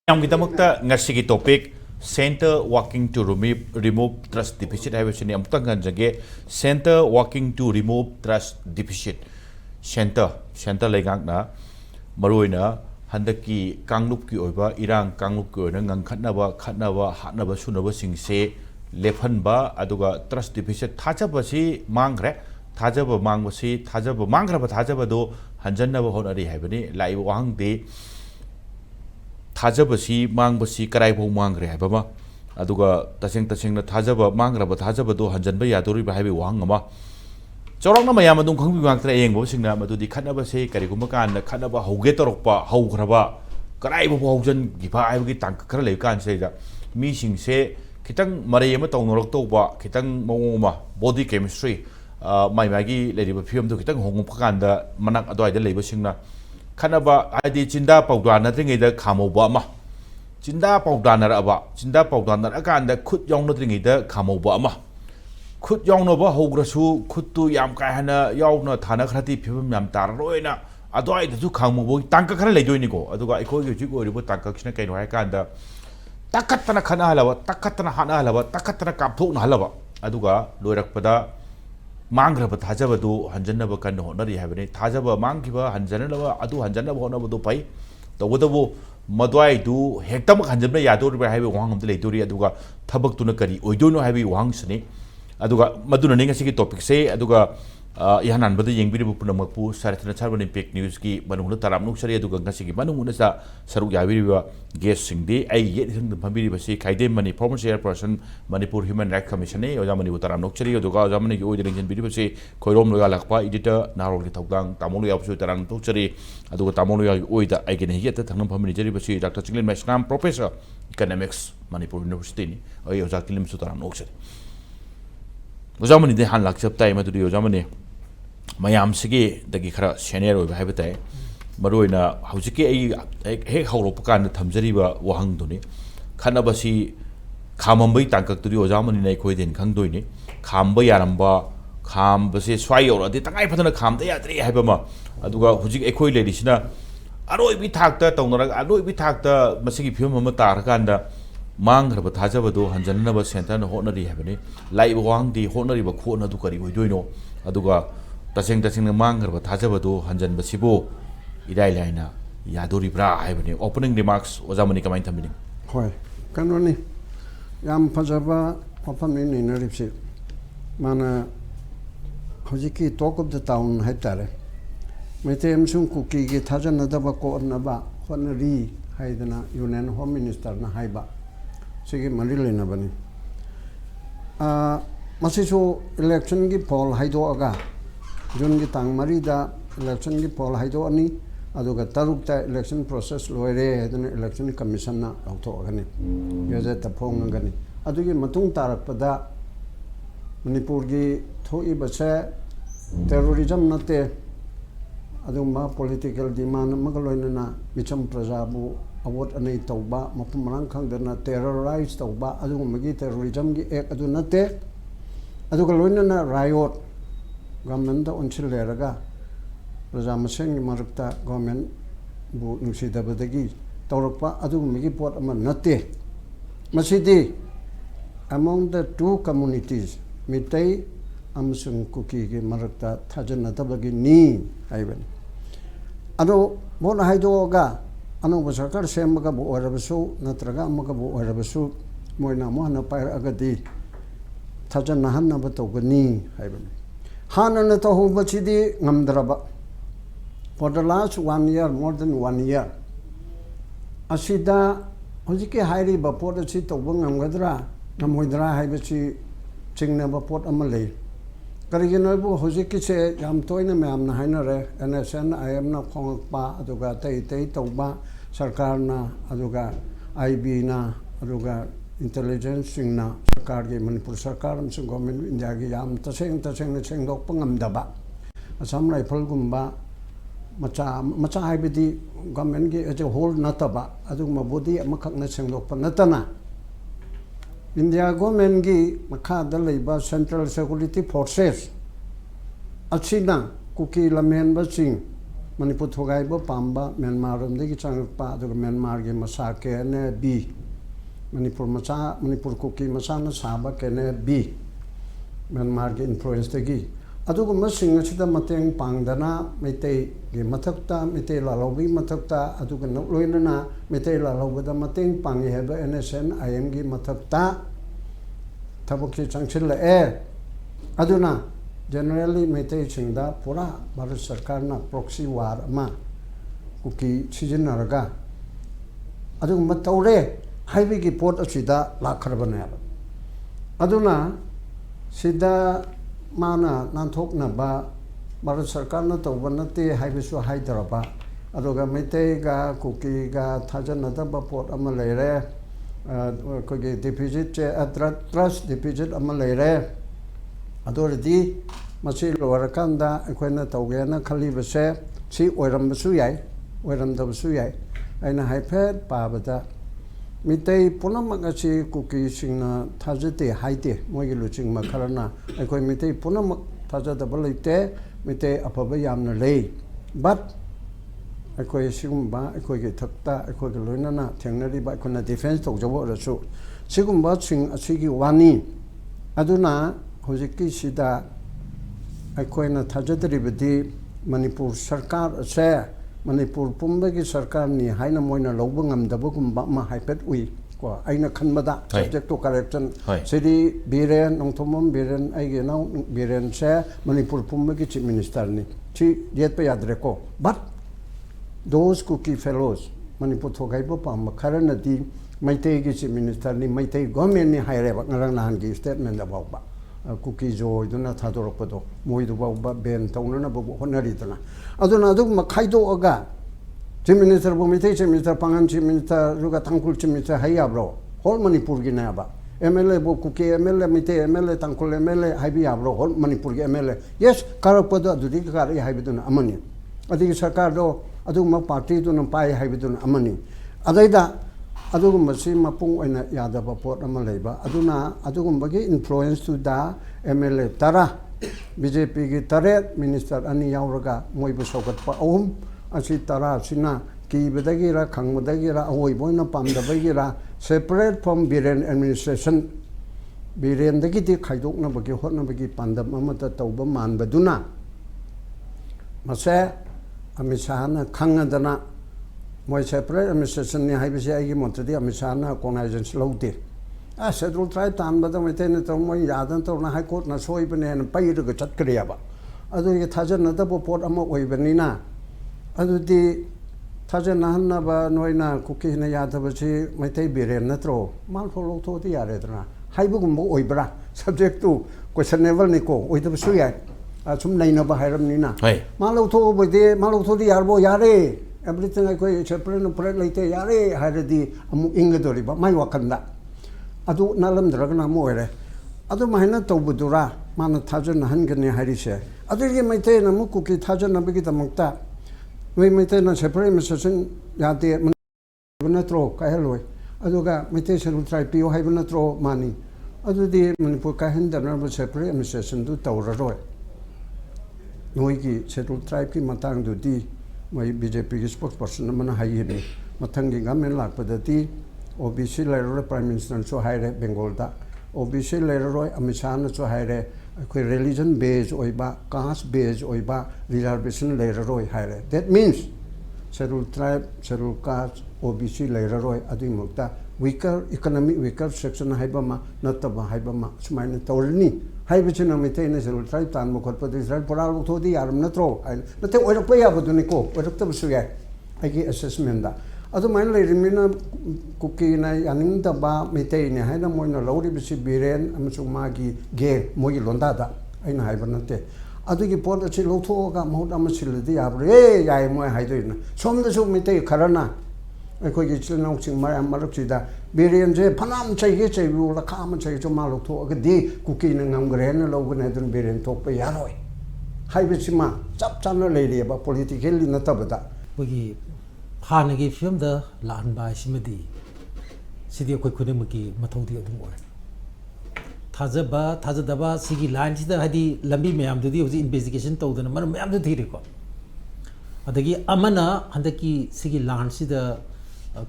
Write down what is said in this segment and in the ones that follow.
Yang kita mukta ngasih topik center working to remove trust deficit hai besini amta nganjage center working to remove trust deficit center legang na maruina handaki kanglup ki oiba irang kanglup ki oina ngangkhatnaba hatnaba sunaba singse lephanba aduga trust deficit thajaba si mangre thajaba mangbasi thajaba mangraba thajaba do hanjannaba honari haibani lai wang de Thajabasi mangbasi karaibo mangre haibama aduga taseng thajaba mangraba thajaba do hanjanba yadori ba haibi wangama chorokna mayam adung khangbi wangtra yengbo singna madudi khanaba se kariguma kan khanaba hauge torokpa haugraba karaibo haujan gifa aibi tank khara lei kan se da mi singse kitang marai ama tongnorok toba kitang mongoma body chemistry mai magi leiba phiam do kitang hongum kan da manak adoi da leiba singna Kanaba adi cinda paudana tringida kamoba ma cinda paudana aba cinda paudana akanda khut yongno tringida kamoba ma khut yongno ba hograsu khuttu yam ka hana yawna thana khrati phibam yam tar roina adoi du khangmo tangka khara leidoi ni ko aduga ikoi gi jik ori bo tangka khina kaino hai kanda takatana khana halaba takatana hana halaba takatana kapthok na halaba aduga loirakpada Mangraba Tajabadu, Hanjanaba can honor have Tajaba Mankiba, Hanjanaba, Adu Hanjanaba Honabo Pai, the Wodabo Madwai do Hectam Hanjaba Yadu have one of the Latoria Aduga, Tabak Tunakari, we don't know have one snake. Aduga Maduna Ningasiki topic say Aduga Yanan, but the young people Punamapu, Sharatchandra Sharma Pick News Ki, Manung Taram Nuxari Aduga Nasiki, Manunasa, Saruga guessing day, I yet in the Pamiri Basi, Khaidem Mani, former chairperson, Manipur Human Rights Commission, Ojamani Taram Nuxari, Aduga, Zamani, Ojan Bidibasi, Khoirom Loyalakpa, editor, Naharolgi Thoudang, Tamoli of Taram Nuxari, Aduga Tamoli Oida, I can hear the Tanam Pamiri Basi, Dr. Chinglen Maisnam, Professor, Economics, Manipur University, or Yozakilim Sutaram Nuxari. Ojamani de Han Laksap time to the Ojamani. Mayam Sigi, the Gikara, Shanero, Habitat, Maruina, Hausiki, Hey Horopakan, Tamzariba, Wahangdoni, Kanabasi, Kamambi Tanka to the Ozaman in Equatin, Kangdoni, Kamba Yaramba, Kambasi, Swayo, the Tangai Kam, they are 3 Habama, Aduga, Hujik Equi Ladisina, Aroi be takta, Tonga, Aroi be takta, Masiki Puma Tarkanda, Mangra, but Hazabado, Hanjanaba Santana, Honori Habani, Lai Wang, the Honori Bakona Dukari, we do know, Aduga. Taseng Mangraba Tajabado, Hanjan Basibo, Idailina, Yaduri Bra, opening remarks was Amani Kamantami. Hoi, Canoni Yam Pajaba, Opamin in a ripsi. Mana Hojiki talk of the town Hetare. Metem Sun Cookie, Tajan Nadabako Naba, Honori, Haidana, Yunan Home Minister Nahaiba. Sigi Marilla Nabani. Masiso election gi Paul Haido Aga. June Gitang Marida, election gi Paul Haidoani, Aduga Tarukta election process lawyer, election commission auto agani. Yazet the Pongani. Adugi Matung Tarakpada Manipurgi Toi Base terrorism nate Aduma political demand Magaloina Micham Prazabu award ani Tauba, Mapumarang Kangana terrorized Tauba, Adumagi terrorism gi Adunate Adugaloina riot. Government on Chileraga, Razamaseng Marta, government bu Nusida Badagi, Torpa, Adu Migiport Amanate. Masidi among the two communities, Mitay, Amsung Cookie, Marta, Tajana Tabagi, Ni, Ivan. Ado, Bona Haidoga, Ano Basakar, Semagabu or Rabasu, Natraga, Magabu or Rabasu, Moina Mohana Pire Agadi, Tajanahana Batogani, Ivan. Hanan Tahu Bachidi Namdraba. For the last 1 year, more than 1 year. Asida Hojiki Hairi Baport a seat of Bungam Gadra, Namuidra Habachi Chinglen Baport Amalay. Kariginobu Hojiki say, Yam Toina Mam Nahinare, and I send I am not Kongpa, Aduga Tay Toba, Sarkarna, Aduga, Ibina, Aduga. Intelligence na Sarkar gi Manipur Sarkar amsung government India gi yam taseng dok pangamdaba Assam rifle gumba macha haibidi government gi as a whole nataba adung mabodi amakak na sengdok panatana India government gi makha da leiba Central Security Forces achina kuki lamen basing Manipur Thogaiba Pamba, Myanmar Ramdegi Changpa, Myanmar Masa Kene B. Manipur Masa, Manipur Kuki Masana Saba Kene B. Myanmar influence Tegi. Aduguma sing Chita Mateng Pangdana, Mete Matakta, Mete Lalobi Matakta, Adugan Luinana, Mete Lalobada Mateng Pangi Heba NSN, IMG Matakta, Tabuki Changchilla Air. Aduna. Generally, Mete Chingda, Pura, Baru Sarkarna, proxy war, ma, Kuki, Chijinaraga. Adu Mataure, Hiviki Port of Sida, La Carbanella. Aduna, Sida Mana, Nantokna Ba, Baru Sarkarna, Vanati, Hivisu Hyderaba, Aduga Metega, Kuki, Tajanadaba Port Amalere, Kuki deposit, trust deposit Amalere. Adordi, Masi Lorakanda, Aquena Togana, Kalibase, see Oram Basuyai, Oram the Basuyai, and a hyped Pabata. Mite Punamagachi cookie sing Tajate, Haiti, Moyiluching Macarana, Aqua Mite Punam Tajatabalite, Mite Apabayam lay. But Aqua Sigumba, Aqua Takta, Aqua Lunana, Teneri by Kona defense of the water so. Sigumba sing a Sigi Wani. Aduna. Hojiki Sida Akoina Tajadribadi Manipur Sarkar Say Manipur Pumbagi Sarkar ni Haina Moina Lobungam Dabugum Bama Hypet we Aina Kanmada subject to correction City Biren Nongtomum Biren Agenau Biren Say Manipur Pumbagi Chief Minister ni Chi Yet Payadreco. But those cookie fellows Manipur Togaibo Pam Karanadi Maite Chief Minister ni Maite Gomen ni Hire Narangi statement about Cookie joy, do not have to Moidu Ben Tona Honaritana. Aduna do Makaido Oga. Chief Minister Vomitation, Mr. Pangan, Chief Minister Lugatankul, Chief Minister Hayabro, Whole Manipur Ginaba, MLA Bokuki, MLA Mite, MLA Tankul, MLA Habiabro, Whole Manipur MLA. Yes, Karapada, Dudikari Habidun Amani. I think Sakardo, Aduma Party to Nampai Habidun Amani. Adida. Adugum Masima Pung and Yadaba Port Amaleba, Aduna, Adugum Bagi influence to da MLA Tara, BJP Taret, Minister Ani Yauraga, Moibusokat Paum, Asi Tara, Sina, Ki Bedagira, Kangmadagira, Away Boina Pam the Bagira, separate from Biren administration. Biren the Giti Kaidok Nabaki, Hotnabaki Panda Mamata Tauba Man Baduna Mase, Amisana, Kangadana. My separate administration Hibisi Montadi, Amisana, Conagents Loti. I said, we'll try time, but I'm attending to my Yadan to High Court, and so even and pay to get Kriaba. I do get Tajan double port Amo Wavenina. I do the Tajanahana Noina, cookie in a Yatabachi, my tabir and Natro, Malfolo to the Aredra. Hibugum Oibra, subject to questionable Nico, with the Suya, some name of Hiramina. Malo to with the Malo to the Arbo Yare. Everything I go, chaplain of bread later, Yare, had the Ingadori, but my Wakanda. Adu Nalam Dragana Moire. Adu Mahina Tobudura, Mana Tajan Hangani Harisha. Adu you maintain a Mukuki Tajan Nabigita Mukta. We maintain a separate mission Yade Manatro, Kaheloi. Aduga, meditation will try Pio Havenatro money. Adu the Manipur Kahin, the nervous separate mission do Tauraroy. Noiki settled tribe Matang do D. My BJP spokesperson Mana Hayini, Matangi Gamen Lakpadati, OBC Leroy Prime Minister so high Bengalda, OBC Leroy Amisana so high religion based oiba, caste based oiba, reservation Leroy high. That means scheduled tribe, scheduled caste, OBC Leroy Adimukta, weaker economic weaker section Haibama, not the Haibama, Smine Torni. Hibicina maintenance will try to unmokot, but Israel Poral to the arm natro. I not take what play up with Nico, what of Suya. I get assessment. Other mind lady Mina cookie and Yaninta Ba Metain, Hana Moina Lodi Biren, Amasumagi, Gay, Moyilondada, in Hibernate. Other report that she looked for Modamasili, the Abre, I am my hydrogen. Some the Sumite Karana. I could get announcing my Maruxida. Birian J. Panam Chayche, we will come and say to Maluk to a day cooking and Amgren, Logan and Birian talk by Yaroi. Hibisima, Chap Channel lady about politically Natabata. We Hanagi film the land by Simedi. City of Kukunimaki, Matodi of the war. Tazaba, Tazadaba, Sigi lines the Hadi Lambi Mam to the investigation told the Mam to Tirico. adagi amana handaki sigi lan sida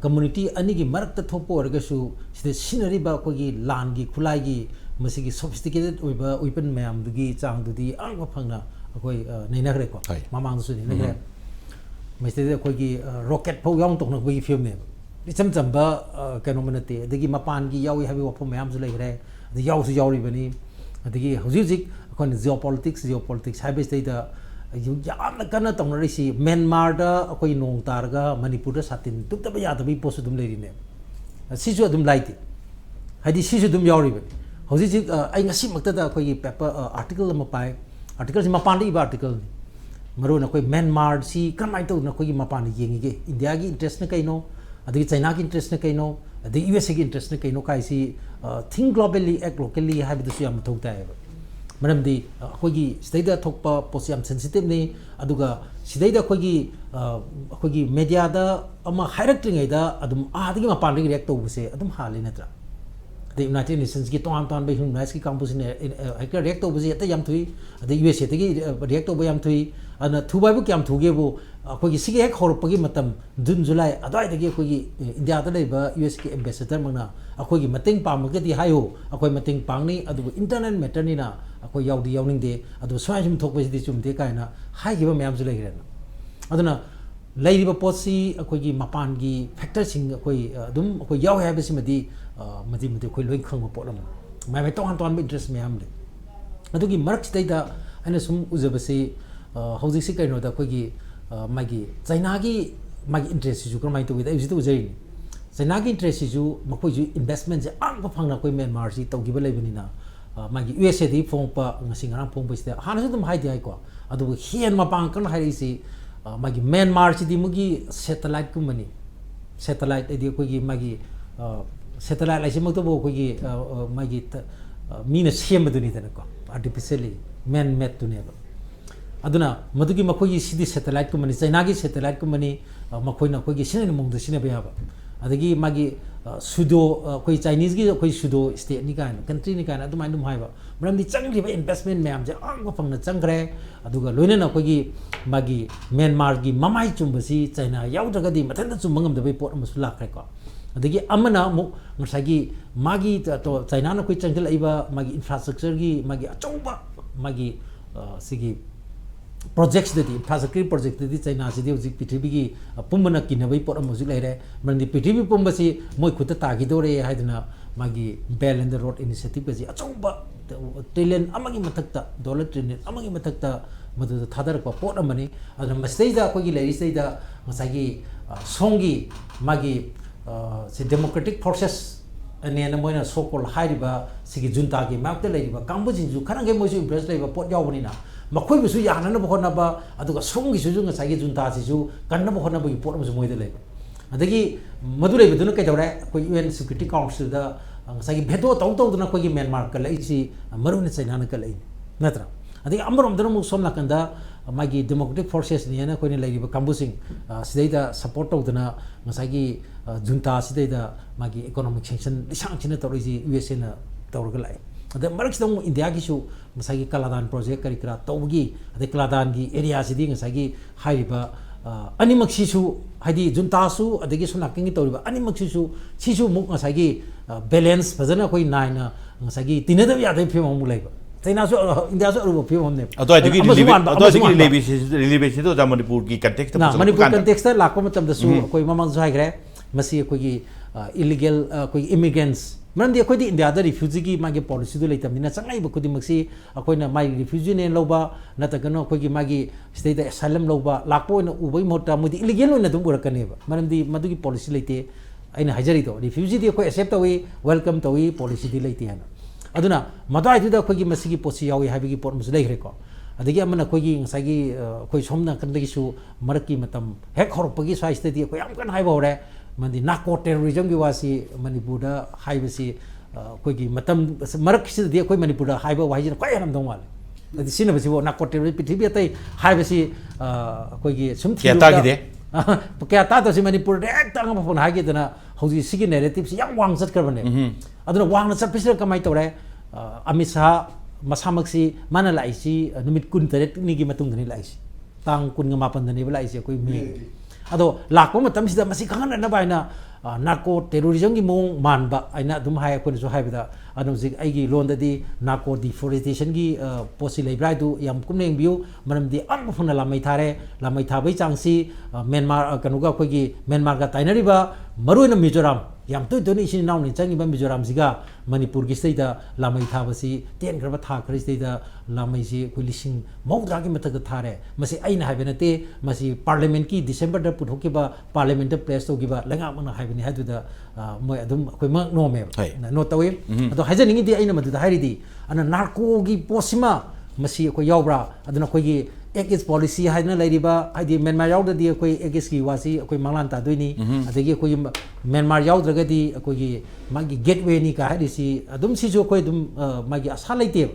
community ani gi marakta thopo orgasu sida scenery ba ko gi lan gi khulai gi masigi sophisticated oiba weapon mayam dugi chang dudi angwa phangna akoi naina gre ko mamang su ni ne masidi ko gi rocket phau yong tok na ko gi film ne icham chamba kano manate adagi mapan gi yawi habi wapho mayam su lai gre adi yaw su yawri bani adagi hujik kon geopolitics habi sida yamna kana tongna si Myanmar da akoi nong targa Manipur da satin tuk ta ya da bi post dum leri ne sisu dum laiti hadi sisu dum yawri ba hoji ji ai ngasi makta da akoi paper article ma pai article si mapan di ba article ni maru na koi Myanmar si kamai to na koi mapan yengi ge India gi interest na kai no adi China gi interest na kai no adi USA gi interest na kai no kai si think globally act locally habi da su yam thok ta ba Madam di kogi sida thokpa posiam sensitive ni aduga sida kogi media da ama highlighting ida adum adigi mapan react to buse adum hali natra the United Nations ki ton be human rights ki campus ne react to buse ta yam thui the USA gi react to yam thui ana thubai bu kyam thuge bu kogi sigi hek horpagi matam June July adai dagi kogi India da leiba US ki ambassador mangna akogi mating pam ke di hayo akoi mating pang ni adu internet matter ni na akoi yaudi yawning de adu swai jum thok be di chum de kai na hai gi ba mayam ju legre na aduna leiri ba posi akoi gi mapan gi factor sing akoi adum akoi yaw ha be si madi akoi loi khang ba polam mai ton interest mayam de adu gi mark stai da ana sum uzaba si hauji si kai no da akoi gi magi China gi magi interest ju kramai to with ai ji to jai China gi interest ju makoi ju investment je ang pa phangna koi Myanmar si tau gi ba leibani na magi USA di phong pa ngasing arang phong pa sta hana su dum hai dai ko adu hian ma pang kan hai si magi Myanmar si di mugi satellite ku mani satellite di ko gi magi satellite lai si mak to bo ko gi magi mina sem du ni ta ko artificially man made tu ne ba aduna madugi makoi si di satellite ku mani China gi satellite ku mani makoi na ko gi sin mong du sin ba ya ba adagi magi sudo koi Chinese gi koi sudo state ni kan country ni kan adumai dum haiba maram di changri ba investment mayam je ang phang na changre aduga loina na koi gi magi Myanmar gi mamai chumbasi China yaudra di mathan da chumbangam da bai pot amusu lakre ko adagi amana mu ngasagi magi to China na koi changal aiba magi infrastructure gi magi achauba magi sigi projects the infrastructure project the China si the PTB gi pumbana kinabai pot amusu laire mandi PTB pumbasi moi khuta tagi dore haidna magi bell and the road initiative gi achauba trillion amagi mathakta dollar trillion amagi mathakta madu thadar ko pot amani adna mastai da ko gi lairi sai da masagi songi magi se democratic forces ane na moina so called hairiba sigi junta gi makta lairiba kambujin ju khanang ge moisu impress laiba pot yawani na makoi bisu yana na bokona ba aduga songi su junga sagi junta si su kanna bokona ba pot musu moide laiba adagi madulai beduna kai dawra ko UN Security Council da sagi bedo tau duna ko gi Myanmar ka lai si marun China na ka lai natra adagi amrom dana mu somna kanda magi democratic forces ni na ko ni lai ba kambusing sidaida support duna ngasagi junta sidaida magi economic sanction lisang china tawri USA na tawra ka lai ada marak sidong India gi su masagi kaladan project kari kra tawgi ade kaladan gi area sidi ngasagi haiba animak sisu hadi junta su adegi suna kingi tawriba animak sisu muk ngasagi balance fazana koi naina ngasagi tinada ya dai phim mu laiba China su India su ru phim ne ado adegi relevation to Manipur gi context na Manipur context ta lakko matam da su koi mamang su haigre masi koi gi illegal koi immigrants Mandi akoi di India da refugee gi magi policy du leitam dina changai ba kudi maksi akoi na mai refugee ne loba na ta gano akoi gi magi state da asylum loba lakpo na ubai mota mudi illegal na dum urakane ba mandi madugi policy leite aina hajari to refugee di akoi accept tawi welcome tawi policy di leite hana aduna madai du da akoi gi masigi posi yawi habi gi port mus leigre ko adagi amana akoi gi ngasagi akoi somna kan dagi su maraki matam hek horpagi sai state di akoi am kan hai ba ore mandi narco terrorism gi wasi Manipur da haibasi koi gi matam marak si dia koi Manipur da haiba wahijin koi hanam dong wal adi sina basi wo narco terrorism pithibhi atai haibasi koi gi sum kya ta gi de kya ta to si Manipur dek tang ma phon hagi dana hoji sigi narrative si yang wang sat karbane aduna wang na sat pisra kamai tore Amit Shah masamak si mana lai si numit kun taret ni gi matung ni lai si tang kun ngama pandani bala ise koi me ado lakpa matam sida masi khangan na baina narco terrorism gi mong manba aina dum hai ko so hai bida anu zik ai gi lon da di narco deforestation gi posi leibrai du yam kumneng biu manam di an phuna lamai thare lamai thabai changsi Myanmar kanuga ko gi Myanmar ga tainari ba maruina Mizoram yam to doni sin naw ni changi ba Mizoram siga Manipur gi state da lamai thabasi ten graba tha khri state da lamai si ko lising mawdra gi matak thare masi aina habenate masi parliament ki December da puthoki ba parliament da place to gi ba langa mana haibani hadu da moi adum ko ma no me no tawi ado haja ningi di aina madu da hairi di ana narco gi posima masi ko yawbra aduna ko gi ekis policy haina lairiba haidi Myanmar yawda di ko ekis gi wasi ko manglan ta doini adagi ko Myanmar yawdra ga di ko gi magi gateway ni ka haidi si adum si jo ko dum magi asa laite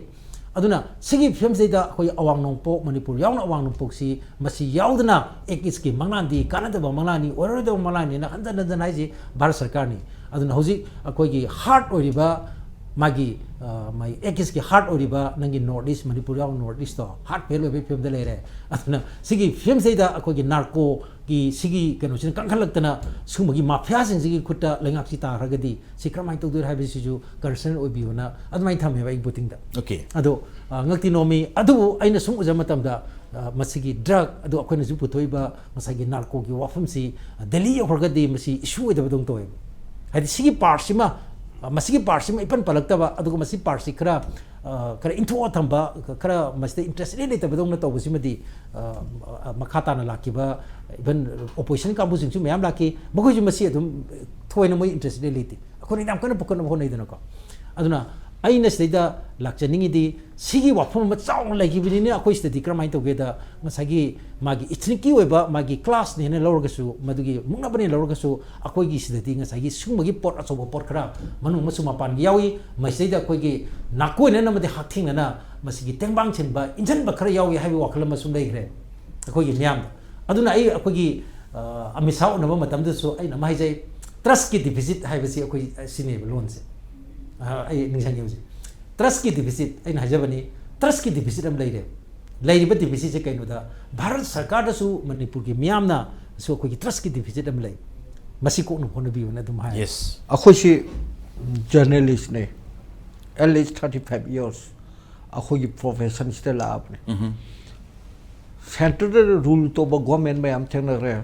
aduna sigi film se da ko awang nong pok Manipur yawna awang nong pok si masi yawdna ekis gi manglan di kanada ba manglan ni oro da manglan ni na handa na haiji Bharat Sarkar ni aduna hoji ko gi heart oriba magi mai ekis ki heart oriba nangi north east Manipur yaw north east to heart pelo be film da lere aduna sigi film se da ko gi narco ki sigi kanu sin kan khalak tana sumagi mafia sing sigi khutta lengak si ta ragadi sikramai to dur habi si ju concern obi ona admai tham heba buting da okay ado ngakti nomi adu aina sum uja matam da masigi drug adu akoina ju putoiba masagi narco ki wafam si delhi horgadi masi issue da badong toy hadi sigi part sima masigi part sima ipan palaktaba adu masi part si kra into thamba kra masti interest ni ta badong na to busimadi makhata na lakiba even opposition kambu sing mayam laki bagoi ju masi adum thoina moi interest ni liti akoni nam kana pukon ho nei dana ko aduna aina sida lakchaningi di sigi wafum ma chaw lagi bini ne akoi stadi kramai to geda masagi magi ithniki weba magi class ne ne lorgasu madugi mungna bani lorgasu akoi gi sida di ngasagi sumagi pot aso pot kra manu masuma pan yawi masida akoi gi nakoi ne namade hathing na masigi tengbang chen ba injan ba khara yawi habi wakala masum dai gre akoi gi nyam aduna ai akoi gi amisau na matam du so ai na mai jai trust ki deficit haibasi akoi sine loan se ai ningsang yuji trust ki deficit ai na jabani trust ki deficit am leire leire ba deficit se kaino da Bharat Sarkar da su Manipur ki miyam na so ko ki trust ki deficit am lei masi ko no hono bi na dum ha yes akhoi si journalist ne at least 35 years akhoi ki profession still apne central rule to ba government mai am thena re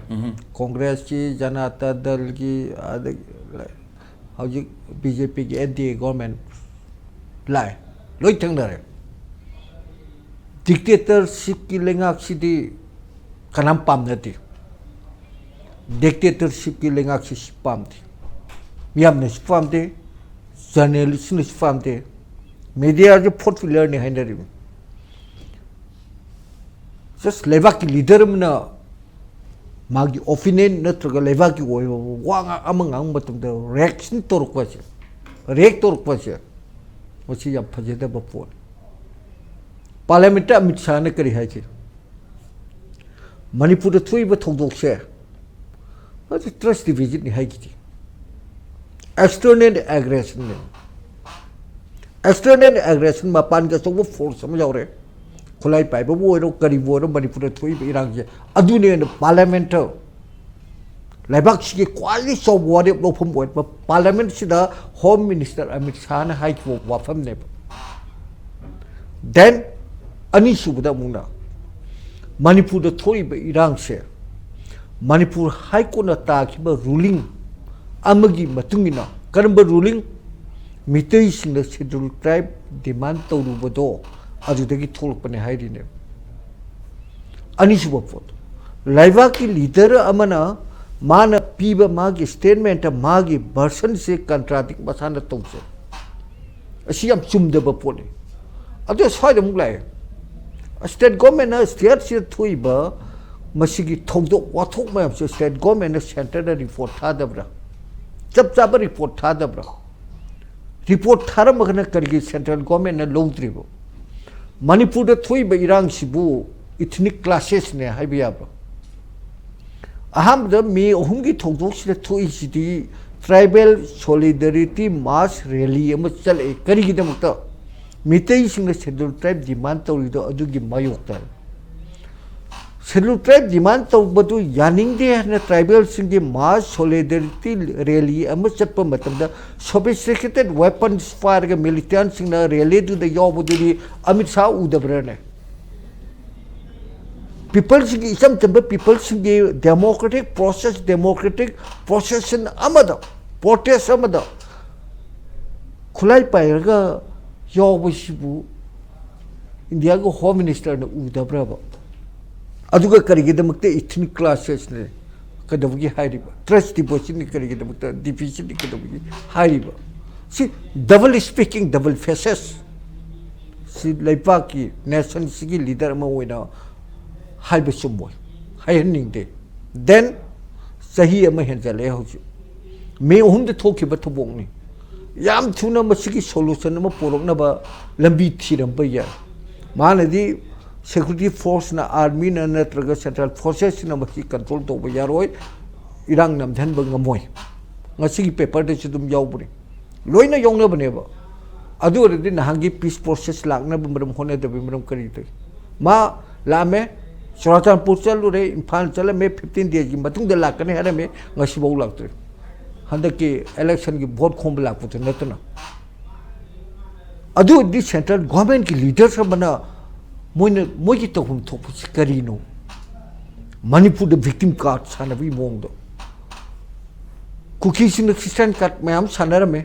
congress ki janata dal ki hauji BJP ki NDA government lai loi thangdare dictatorship ki lengak sidi kanam pam nati dictatorship ki lengak si pam ti miam ne spam de journalist ne spam de media jo portfolio ne haindari just leva ki leader mna magi opinion natraga leva ki wanga amang ang batum da reaction toruk pa siya react toruk pa siya wasi ya phajeda bapon parliament Amit Shah ne kari hai chi Manipur thui ba thongdok se ati trust deficit ni hai ki external aggression ma pan ka so force sam jaw re khulai pai ba bo ro kari bo ro Manipur thui ba irang je adune parliament Laibak si quality so what it no from what parliament si the home minister Amit Shah na high wa from ne then ani subda muna Manipur the thoi ba irang se Manipur high court na ta ki ba ruling amagi matungina karamba ruling mitei sing the scheduled tribe demand to ru bodo adu de ki tholok pane hai ri ne ani subda pot Laibak ki leader amana mana piba magi statement magi version se contradict basana tongse asiam chumde ba pole adu soi de muglai state government na state se thuiba masigi thongdo wathok ma se state government na center da report tha dabra chap chap report tha dabra report thara magna kargi central government na longtribo Manipur da thuiba irang sibu ethnic classes ne haibiya ba Aham me ohungi thongdok sida thui sidi tribal solidarity mass rally am chal e kari gi damukta mitei sing scheduled tribe demand to rido adu gi mayok ta schedule tribe demand to batu yaning de na tribal singi mass solidarity rally ama chatpa matamda sophisticated weapons fire ga militant singna rally to the yobuduri Amit Shah udabrane people singi isam tamba people singi democratic process amada protest amada khulai pairaga yobusibu India go home minister na udabraba aduga karigidamukte ethnic classes ne kadavgi hairiba trust deposit ni karigidamukte deficit ni kadavgi hairiba see double speaking double faces see laipaki nation sigi leader ma oina haiba sumboy hayaning de then sahi ama henjale hoji me hum de thoki ba thobong ni yam thuna masigi solution ma porokna ba lambi thiram ba ya manadi security force na army na natraga central forces na maki control to ba yaroi irang nam dhan ba ngamoy ngasi paper de chudum yawbri loina yongna bane ba adu re din hangi peace process lagna bumram hone de bumram kari te ma lame Sharatchandra chalu re imphal chala me 15 days gi matung de lakane hare me ngasi bau laktre handaki election gi vote khom lak put natna adu di central government ki leaders bana moiki to hum to karino Manipur the victim card sana bi mong do cookie sin Christian card mayam sana me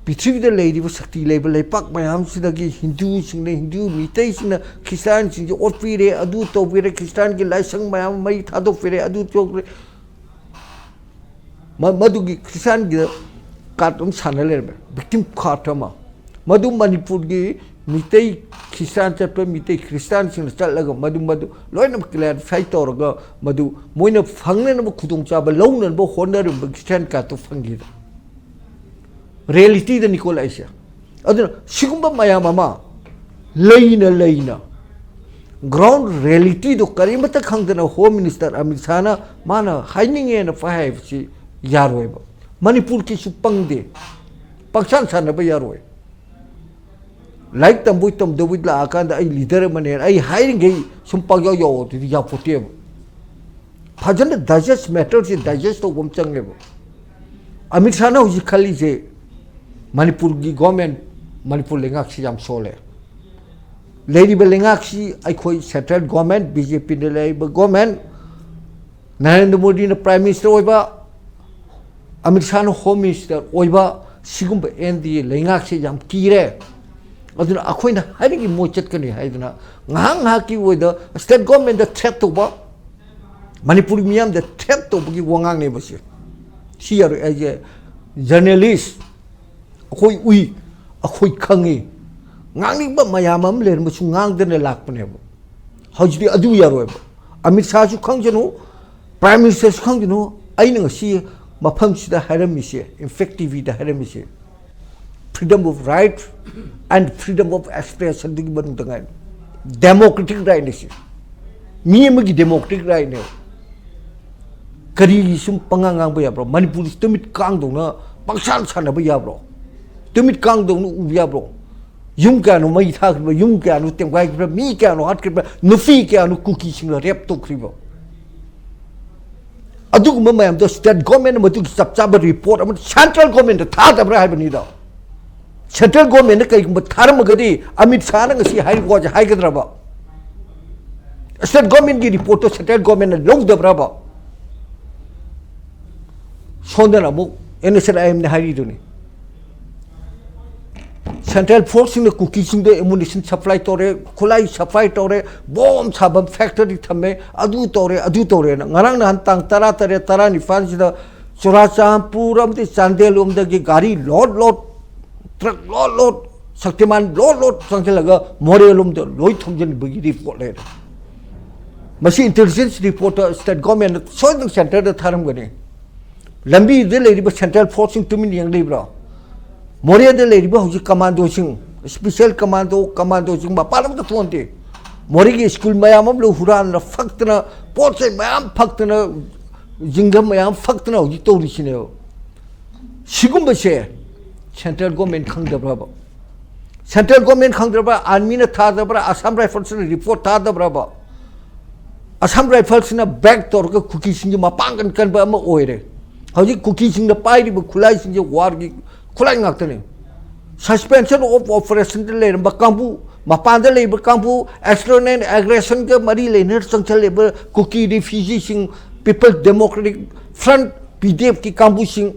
Pitri the lady was sakti label like pak mayam sidagi Hindu sing Hindu mitai sing Christian sing ot pire adu to pire Christian ki laisang mayam mai thado pire adu chok madu ki Christian ki card sana le victim card ma Madu Manipur gi mitai Christian chapter mitai Christian sing chalaga madu loina clear fight torga madu moina phangne na khudung cha ba lowna ba honor Christian ka to phangi reality the Nicolaisia aduna sigumba mayamama leina ground reality do karimata khangdana home minister Amit Shah na mana hiding na 5 si yaroi ba Manipur ki supangde paksan sana ba yaroi like tambui tam David la akan da ai leader mane ai hiring gai sumpag yo ti ya pote phajan digest matters in digest to bom change bo Amit Shah na uji khali je Manipur gi government Manipur lengak si jam sole lady be lengak si ai khoi central government BJP ne lai ba government Narendra Modi na prime minister oiba Amit Shah na home minister oiba sigum ba NDA lengak si jam kire aduna akhoina haringi mochat kani haiduna ngang ki oida state government the threat to ba Manipur miyam the threat to gi wangang ne basi here as a journalist akhoi ui akhoi khangi ngang ba mayam am ler musu ngang de lak pane ba hajdi adu yaroi ba Amit Shah su khangjenu prime minister su khangjenu aina si mafam sida haram mise effective da haram mise freedom of right and freedom of expression digi banu tangai democratic right ni mi magi democratic right ne kari sum pangangang ba ya bro Manipur stumit kang dong na pangsan sana ba ya bro tumit kang dong u ya bro yum ka no mai tha ba yum ka no tem gai ba mi ka no hat ka ba no fi ka no cookie sing rep to kribo adug ma mayam do state government ma tu chap chap report am central government tha da bra hai bani da central government kai kuma tharma gadi Amit Shah na ngasi hai ko hai gadra ba state government ki report to central government long da bra ba sondana mo NSRIM ne hari do ni central force in the cookie sing the ammunition supply tore khulai supply tore bomb sabam factory thame adu tore na ngarang na tang tara ni fan sida Churacham puram ti Chandelum da gi gari load truck load Saktiman load sanglaga Morelum the loi thomjen bagi report le masi intelligence reporter state government southern center the tharam gane lambi de le central force in tumin yang libra Moria de le hoji commando sing special commando sing ba param the thonte Mori school mayam lo huran na faktna porse mayam faktna jingam mayam faktna hoji to risine sigum ba she central government khang da bra Central government khangdra army na tha da Assam Rifles na report tha da ba Assam Rifles na back tor ka kuki sing ma pangan kan ba ma oire hauji kuki sing na pai ri ba khulai sing war gi khulai ngak tane suspension of operation le ba kampu ma panda le ba kampu external aggression ka mari le ner sang chale ba kuki refugee sing People's Democratic Front PDF ki kampu sing